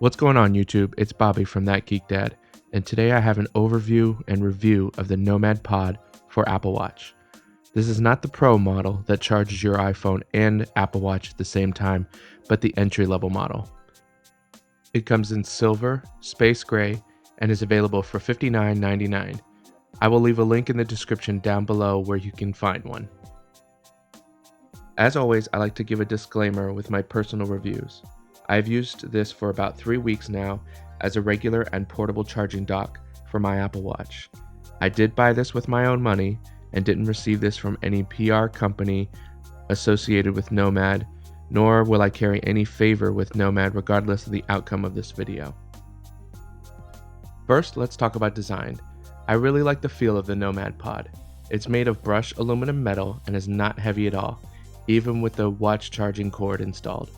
What's going on YouTube? It's Bobby from thatgeekdad, and today I have an overview and review of the Nomad Pod for Apple Watch. This is not the Pro model that charges your iPhone and Apple Watch at the same time, but the entry-level model. It comes in silver, space gray, and is available for $59.99. I will leave a link in the description down below where you can find one. As always, I like to give a disclaimer with my personal reviews. I've used this for about 3 weeks now as a regular and portable charging dock for my Apple Watch. I did buy this with my own money and didn't receive this from any PR company associated with Nomad, nor will I carry any favor with Nomad regardless of the outcome of this video. First, let's talk about design. I really like the feel of the Nomad Pod. It's made of brushed aluminum metal and is not heavy at all, even with the watch charging cord installed.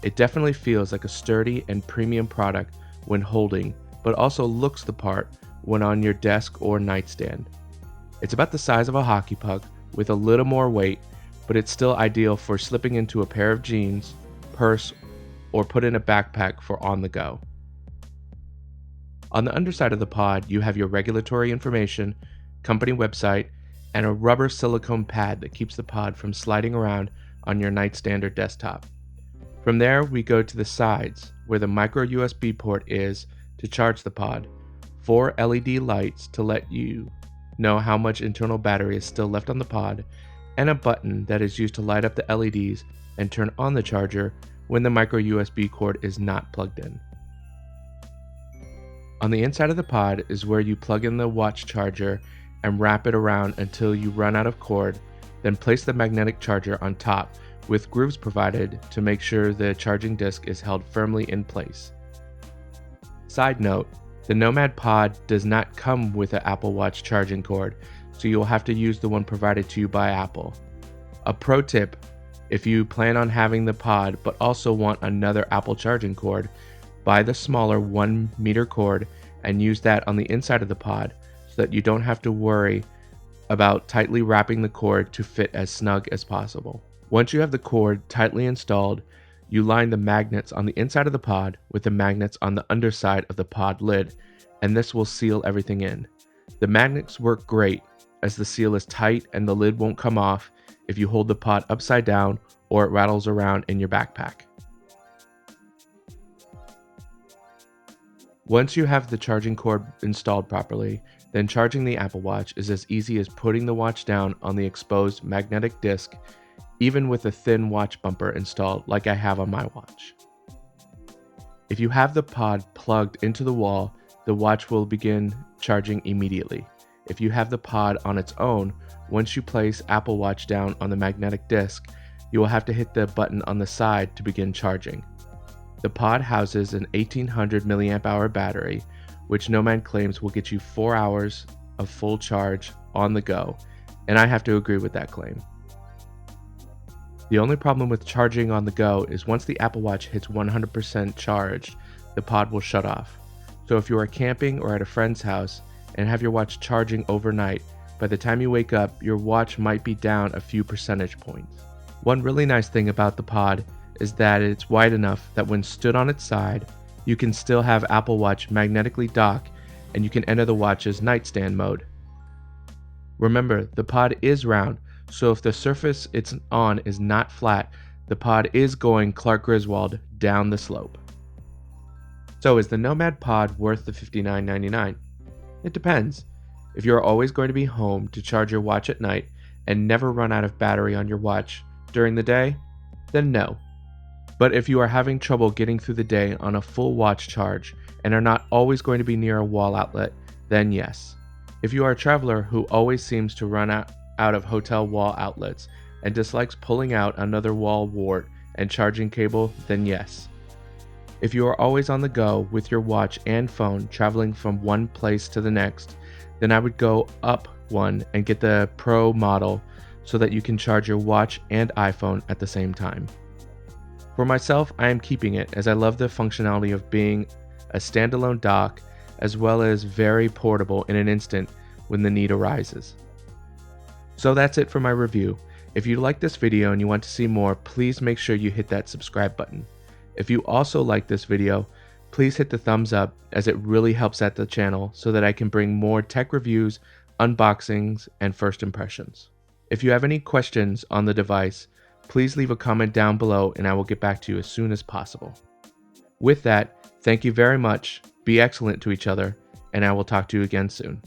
It definitely feels like a sturdy and premium product when holding, but also looks the part when on your desk or nightstand. It's about the size of a hockey puck with a little more weight, but it's still ideal for slipping into a pair of jeans, purse, or put in a backpack for on the go. On the underside of the pod, you have your regulatory information, company website, and a rubber silicone pad that keeps the pod from sliding around on your nightstand or desktop. From there, we go to the sides, where the micro USB port is to charge the pod, 4 LED lights to let you know how much internal battery is still left on the pod, and a button that is used to light up the LEDs and turn on the charger when the micro USB cord is not plugged in. On the inside of the pod is where you plug in the watch charger and wrap it around until you run out of cord, then place the magnetic charger on top with grooves provided to make sure the charging disc is held firmly in place. Side note, the Nomad Pod does not come with an Apple Watch charging cord, so you'll have to use the one provided to you by Apple. A pro tip, if you plan on having the pod but also want another Apple charging cord, buy the smaller 1 meter cord and use that on the inside of the pod so that you don't have to worry about tightly wrapping the cord to fit as snug as possible. Once you have the cord tightly installed, you line the magnets on the inside of the pod with the magnets on the underside of the pod lid, and this will seal everything in. The magnets work great as the seal is tight and the lid won't come off if you hold the pod upside down or it rattles around in your backpack. Once you have the charging cord installed properly, then charging the Apple Watch is as easy as putting the watch down on the exposed magnetic disc, even with a thin watch bumper installed like I have on my watch. If you have the pod plugged into the wall, the watch will begin charging immediately. If you have the pod on its own, once you place Apple Watch down on the magnetic disc, you will have to hit the button on the side to begin charging. The pod houses an 1800 mAh battery, which Nomad claims will get you 4 hours of full charge on the go, and I have to agree with that claim. The only problem with charging on the go is once the Apple Watch hits 100% charged, the pod will shut off. So if you are camping or at a friend's house and have your watch charging overnight, by the time you wake up, your watch might be down a few percentage points. One really nice thing about the pod is that it's wide enough that when stood on its side, you can still have Apple Watch magnetically dock and you can enter the watch's nightstand mode. Remember, the pod is round, so if the surface it's on is not flat, the pod is going Clark Griswold down the slope. So is the Nomad Pod worth the $59.99? It depends. If you are always going to be home to charge your watch at night and never run out of battery on your watch during the day, then no. But if you are having trouble getting through the day on a full watch charge and are not always going to be near a wall outlet, then yes. If you are a traveler who always seems to run out of hotel wall outlets and dislikes pulling out another wall wart and charging cable, then yes. If you are always on the go with your watch and phone traveling from one place to the next, then I would go up one and get the Pro model so that you can charge your watch and iPhone at the same time. For myself, I am keeping it as I love the functionality of being a standalone dock as well as very portable in an instant when the need arises. So that's it for my review. If you like this video and you want to see more, please make sure you hit that subscribe button. If you also like this video, Please hit the thumbs up as it really helps out the channel so that I can bring more tech reviews, unboxings, and first impressions. If you have any questions on the device, please leave a comment down below and I will get back to you as soon as possible. With that, thank you very much, be excellent to each other, and I will talk to you again soon.